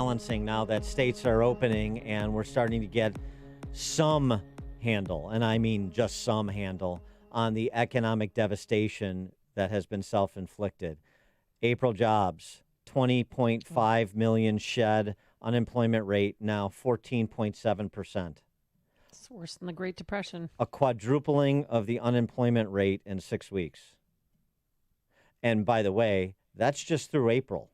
balancing now that states are opening and we're starting to get some handle, and I mean just some handle, on the economic devastation that has been self-inflicted. April jobs, 20.5 million shed, unemployment rate now 14.7%. It's worse than the Great Depression. A quadrupling of the unemployment rate in 6 weeks. And by the way, that's just through April.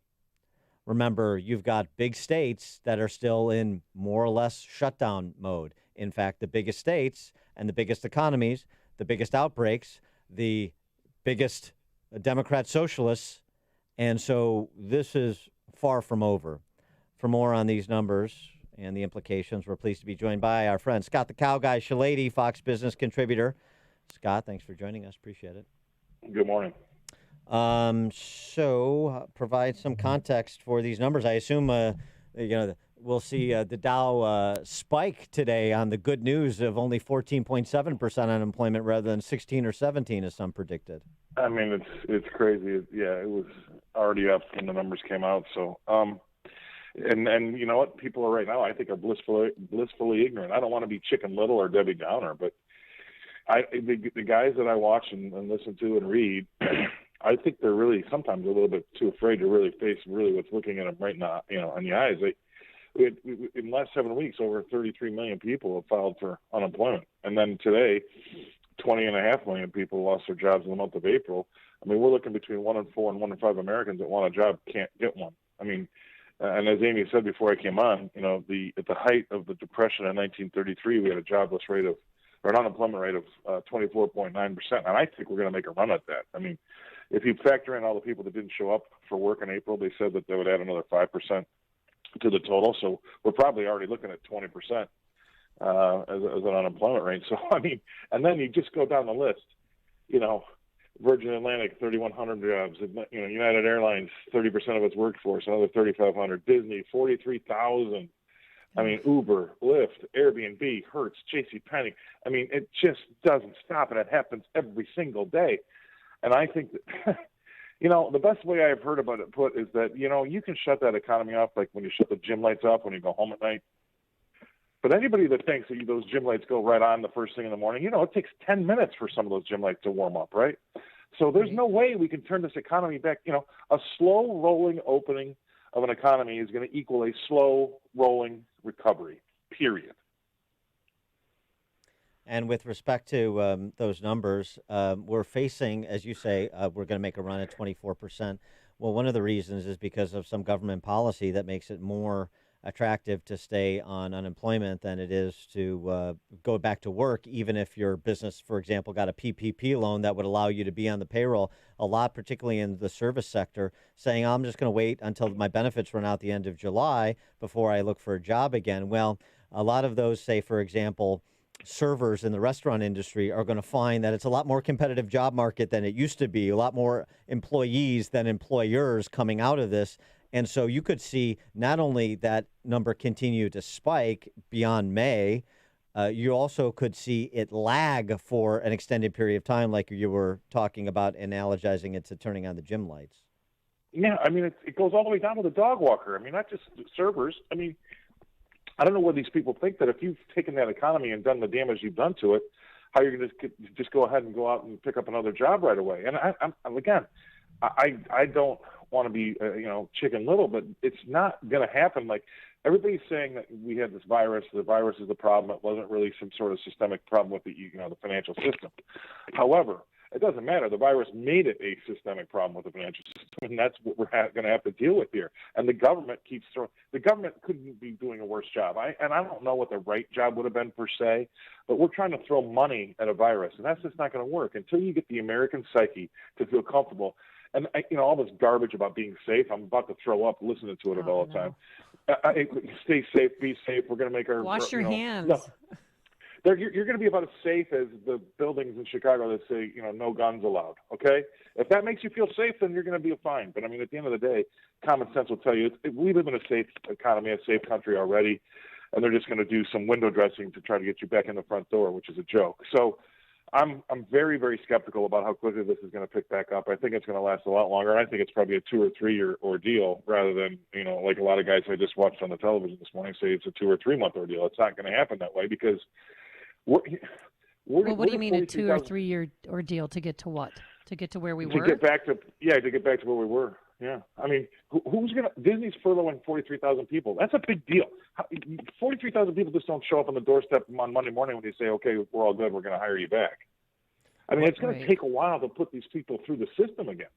Remember, you've got big states that are still in more or less shutdown mode. In fact, the biggest states and the biggest economies, the biggest outbreaks, the biggest Democrat socialists. And so this is far from over. For more on these numbers and the implications, we're pleased to be joined by our friend Scott the Cow Guy Shellady, Fox Business contributor. Scott, thanks for joining us. Appreciate it. Good morning. Provide some context for these numbers. I assume, we'll see the Dow spike today on the good news of only 14.7% unemployment rather than 16 or 17 as some predicted. I mean, it's crazy. It was already up when the numbers came out. So, and you know what? People are right now, I think, are blissfully ignorant. I don't want to be Chicken Little or Debbie Downer, but the guys that I watch and listen to and read, I think they're really sometimes a little bit too afraid to really face what's looking at them right now, in the eyes. In the last 7 weeks, over 33 million people have filed for unemployment. And then today, 20.5 million people lost their jobs in the month of April. I mean, we're looking between 1 in 4 and 1 in 5 Americans that want a job can't get one. I mean, and as Amy said before I came on, at the height of the Depression in 1933, we had an unemployment rate of 24.9%. And I think we're going to make a run at that. I mean, if you factor in all the people that didn't show up for work in April, they said that they would add another 5% to the total. So we're probably already looking at 20% as an unemployment rate. So, I mean, and then you just go down the list, Virgin Atlantic, 3,100 jobs, United Airlines, 30% of its workforce, another 3,500, Disney, 43,000. I mean, Uber, Lyft, Airbnb, Hertz, JCPenney. I mean, it just doesn't stop, and it happens every single day. And I think that, the best way I've heard about it put is that, you can shut that economy off like when you shut the gym lights off when you go home at night. But anybody that thinks that those gym lights go right on the first thing in the morning, it takes 10 minutes for some of those gym lights to warm up, right? So there's no way we can turn this economy back. A slow rolling opening of an economy is going to equal a slow rolling recovery, period. And with respect to those numbers, we're facing, as you say, we're going to make a run at 24%. Well, one of the reasons is because of some government policy that makes it more attractive to stay on unemployment than it is to go back to work, even if your business, for example, got a PPP loan that would allow you to be on the payroll. A lot, particularly in the service sector, saying, I'm just going to wait until my benefits run out the end of July before I look for a job again. Well, a lot of those, say, for example, servers in the restaurant industry are going to find that it's a lot more competitive job market than it used to be, a lot more employees than employers coming out of this. And so you could see not only that number continue to spike beyond May, you also could see it lag for an extended period of time, like you were talking about, analogizing it to turning on the gym lights. Yeah, I mean, it goes all the way down to the dog walker. I mean, not just servers. I mean, I don't know what these people think that if you've taken that economy and done the damage you've done to it, how you're going to just go ahead and go out and pick up another job right away. And I don't want to be Chicken Little, but it's not going to happen. Like, everybody's saying that we had this virus. The virus is the problem. It wasn't really some sort of systemic problem with the financial system. However, it doesn't matter. The virus made it a systemic problem with the financial system, and that's what we're going to have to deal with here. And the government keeps throwing. The government couldn't be doing a worse job. I don't know what the right job would have been per se, but we're trying to throw money at a virus, and that's just not going to work until you get the American psyche to feel comfortable. And all this garbage about being safe, I'm about to throw up listening to it all the time. Stay safe, be safe. We're going to make our wash your hands. No. You're going to be about as safe as the buildings in Chicago that say, no guns allowed, okay? If that makes you feel safe, then you're going to be fine. But, I mean, at the end of the day, common sense will tell you we live in a safe economy, a safe country already, and they're just going to do some window dressing to try to get you back in the front door, which is a joke. So I'm very, very skeptical about how quickly this is going to pick back up. I think it's going to last a lot longer. I think it's probably a 2 or 3 year ordeal rather than, like a lot of guys I just watched on the television this morning say it's a 2 or 3 month ordeal. It's not going to happen that way because we're Well, what do you mean a 2 or 43,000 3 year ordeal to get to what? To get to where we to were? get back to where we were. Yeah, I mean, who's gonna? Disney's furloughing 43,000 people. That's a big deal. 43,000 people just don't show up on the doorstep on Monday morning when they say, "Okay, we're all good. We're going to hire you back." I mean, it's going to take a while to put these people through the system again.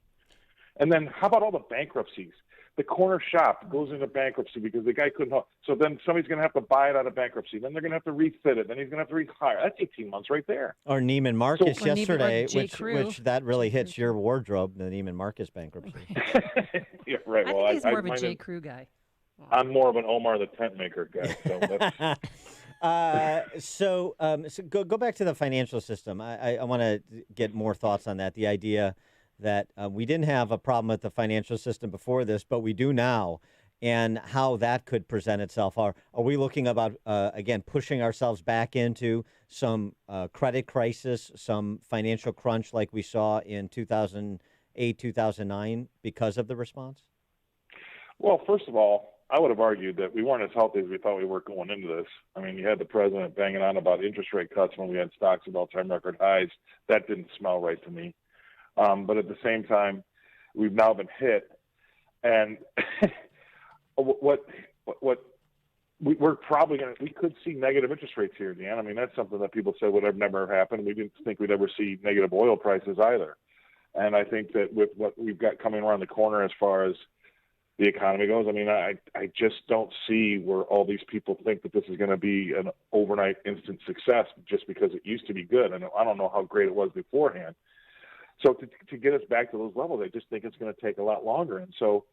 And then how about all the bankruptcies? The corner shop goes into bankruptcy because the guy couldn't help. So then somebody's going to have to buy it out of bankruptcy. Then they're going to have to refit it. Then he's going to have to rehire. That's 18 months right there. Or Neiman Marcus Or yesterday, J. Crew. which that really hits your wardrobe, the Neiman Marcus bankruptcy. Yeah, right. I Well, think he's more of a J. Crew guy. I'm more of an Omar the tent maker guy. So that's... So go back to the financial system. I want to get more thoughts on that. The idea that we didn't have a problem with the financial system before this, but we do now, and how that could present itself. Are we looking about, again, pushing ourselves back into some credit crisis, some financial crunch like we saw in 2008, 2009 because of the response? Well, first of all, I would have argued that we weren't as healthy as we thought we were going into this. I mean, you had the president banging on about interest rate cuts when we had stocks at all-time record highs. That didn't smell right to me. But at the same time, we've now been hit, and we're probably going to, we could see negative interest rates here, Dan. I mean, that's something that people said would have never happened. We didn't think we'd ever see negative oil prices either. And I think that with what we've got coming around the corner as far as the economy goes, I mean, I just don't see where all these people think that this is going to be an overnight instant success just because it used to be good. And I don't know how great it was beforehand. So to get us back to those levels, I just think it's going to take a lot longer. And so,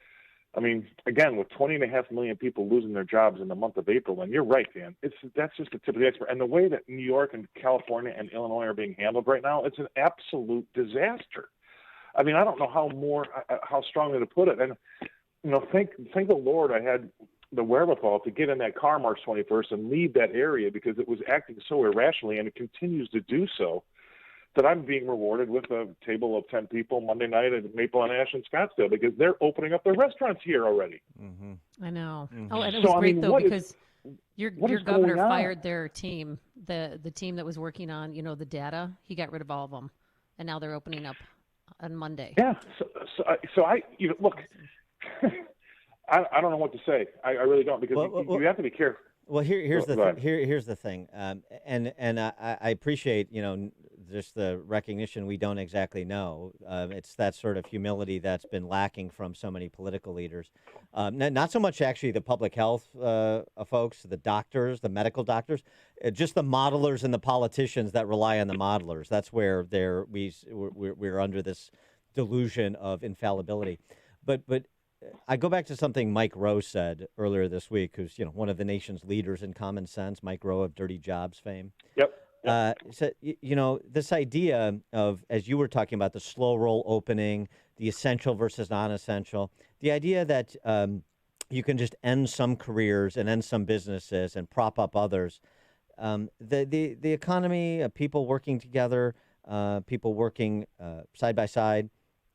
I mean, again, with 20.5 million people losing their jobs in the month of April, and you're right, Dan, that's just the tip of the iceberg. And the way that New York and California and Illinois are being handled right now, it's an absolute disaster. I mean, I don't know how strongly to put it. And, thank the Lord I had the wherewithal to get in that car March 21st and leave that area because it was acting so irrationally, and it continues to do so, that I'm being rewarded with a table of 10 people Monday night at Maple and Ash in Scottsdale because they're opening up their restaurants here already. Mm-hmm. I know. Mm-hmm. Oh, and it was great, though, because your governor going on? fired their team, the team that was working on, the data. He got rid of all of them, and now they're opening up on Monday. Yeah. So I look, I don't know what to say. I really don't, because you have to be careful. Well, here's the thing, and I appreciate just the recognition we don't exactly know. It's that sort of humility that's been lacking from so many political leaders. Not so much actually the public health folks, the doctors, the medical doctors, just the modelers and the politicians that rely on the modelers. That's where we're under this delusion of infallibility. But I go back to something Mike Rowe said earlier this week, who's one of the nation's leaders in common sense. Mike Rowe of Dirty Jobs fame. Yep. So, this idea of, as you were talking about, the slow roll opening, the essential versus non-essential, the idea that you can just end some careers and end some businesses and prop up others. The economy, people working together, people working side by side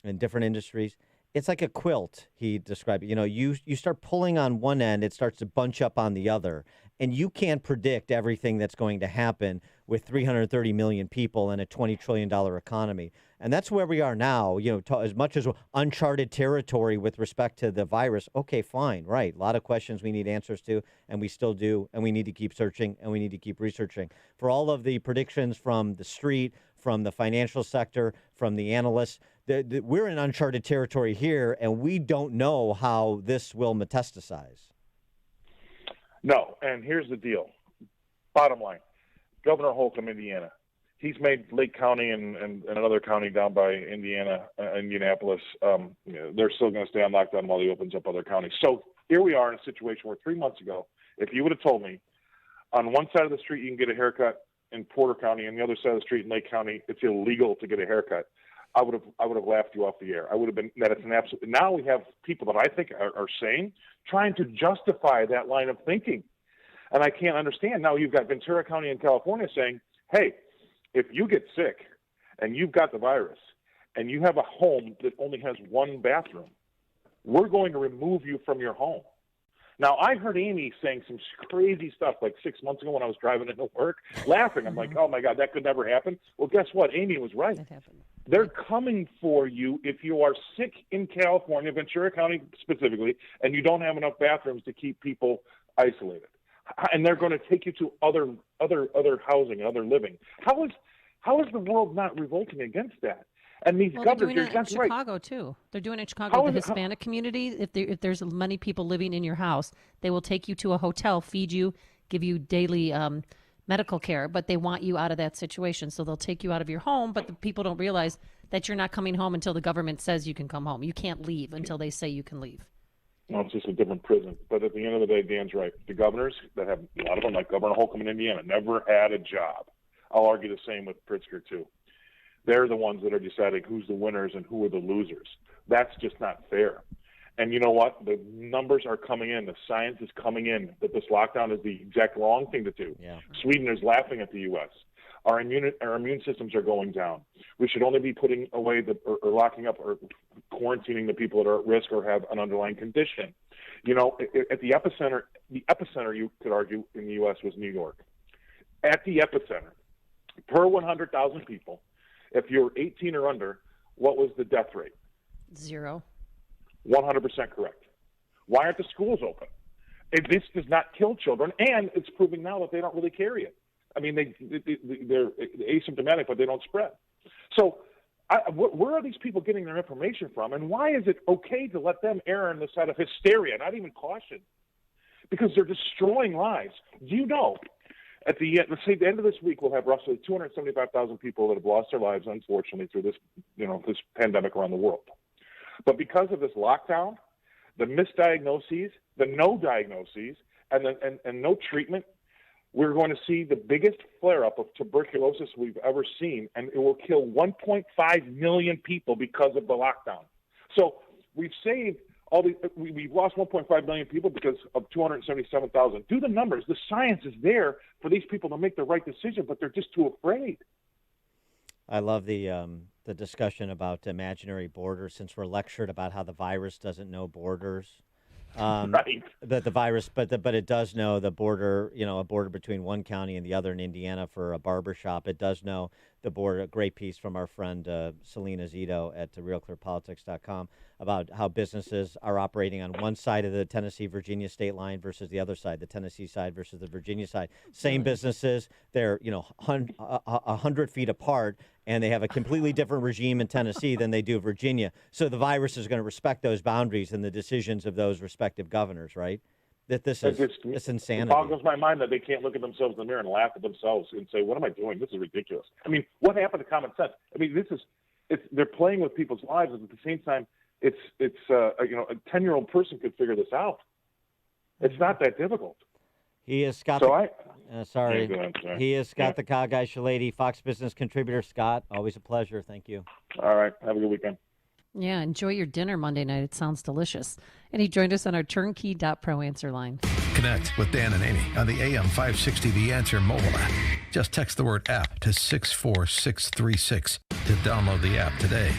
in different industries. It's like a quilt, he described it. You start pulling on one end, it starts to bunch up on the other. And you can't predict everything that's going to happen with 330 million people and a $20 trillion economy. And that's where we are now, as much as uncharted territory with respect to the virus. Okay, fine, right. A lot of questions we need answers to, and we still do, and we need to keep searching, and we need to keep researching. For all of the predictions from the street, from the financial sector, from the analysts, we're in uncharted territory here, and we don't know how this will metastasize. No, and here's the deal. Bottom line, Governor Holcomb, Indiana, he's made Lake County and another county down by Indianapolis, they're still going to stay on lockdown while he opens up other counties. So here we are in a situation where 3 months ago, if you would have told me on one side of the street you can get a haircut in Porter County, and the other side of the street in Lake County it's illegal to get a haircut, I would have laughed you off the air. I would have been that it's an absolute. Now we have people that I think are sane trying to justify that line of thinking, and I can't understand. Now you've got Ventura County in California saying, "Hey, if you get sick and you've got the virus and you have a home that only has one bathroom, we're going to remove you from your home. Now, I heard Amy saying some crazy stuff like 6 months ago when I was driving into work, laughing. I'm like, oh, my God, that could never happen. Well, guess what? Amy was right. That happened. They're coming for you if you are sick in California, Ventura County specifically, and you don't have enough bathrooms to keep people isolated. And they're going to take you to other housing, other living. How is the world not revolting against that? And these Well, governors, they're doing it in that's right. Chicago too. They're doing it in Chicago. The Hispanic community. If there's many people living in your house, they will take you to a hotel, feed you, give you daily medical care, but they want you out of that situation. So they'll take you out of your home, but the people don't realize that you're not coming home until the government says you can come home. You can't leave until they say you can leave. No, it's just a different prison. But at the end of the day, Dan's right. The governors that have, a lot of them, like Governor Holcomb in Indiana, never had a job. I'll argue the same with Pritzker, too. They're the ones that are deciding who's the winners and who are the losers. That's just not fair. And you know what? The numbers are coming in. The science is coming in that this lockdown is the exact wrong thing to do. Yeah. Sweden is laughing at the U.S. Our immune systems are going down. We should only be putting away or locking up or quarantining the people that are at risk or have an underlying condition. You know, at the epicenter, you could argue, in the U.S. was New York. At the epicenter, per 100,000 people, if you're 18 or under, what was the death rate? 0. 100% correct. Why aren't the schools open? This does not kill children, and it's proving now that they don't really carry it. I mean, they're asymptomatic, but they don't spread. So where are these people getting their information from, and why is it okay to let them err on the side of hysteria, not even caution? Because they're destroying lives. Do you know, let's say the end of this week, we'll have roughly 275,000 people that have lost their lives, unfortunately, through this, this pandemic around the world. But because of this lockdown, the misdiagnoses, the no diagnoses, and no treatment, we're going to see the biggest flare-up of tuberculosis we've ever seen, and it will kill 1.5 million people because of the lockdown. So we've saved we've lost 1.5 million people because of 277,000. Do the numbers. The science is there for these people to make the right decision, but they're just too afraid. I love the discussion about imaginary borders, since we're lectured about how the virus doesn't know borders. Right. But the virus, but it does know the border, a border between one county and the other in Indiana for a barber shop. It does know the border. A great piece from our friend Selena Zito at realclearpolitics.com about how businesses are operating on one side of the Tennessee-Virginia state line versus the other side, the Tennessee side versus the Virginia side. Same businesses, they're 100 feet apart, and they have a completely different regime in Tennessee than they do Virginia. So the virus is going to respect those boundaries and the decisions of those respective governors, right? That it's insanity. It boggles my mind that they can't look at themselves in the mirror and laugh at themselves and say, "What am I doing? This is ridiculous." I mean, what happened to common sense? I mean, they're playing with people's lives, and at the same time, a 10-year-old person could figure this out. It's not that difficult. He is Scott. He is Scott the Cow Guy Shellady, Fox Business contributor. Scott, always a pleasure. Thank you. All right. Have a good weekend. Yeah, enjoy your dinner Monday night. It sounds delicious. And he joined us on our turnkey.pro answer line. Connect with Dan and Amy on the AM 560 The Answer mobile app. Just text the word app to 64636 to download the app today.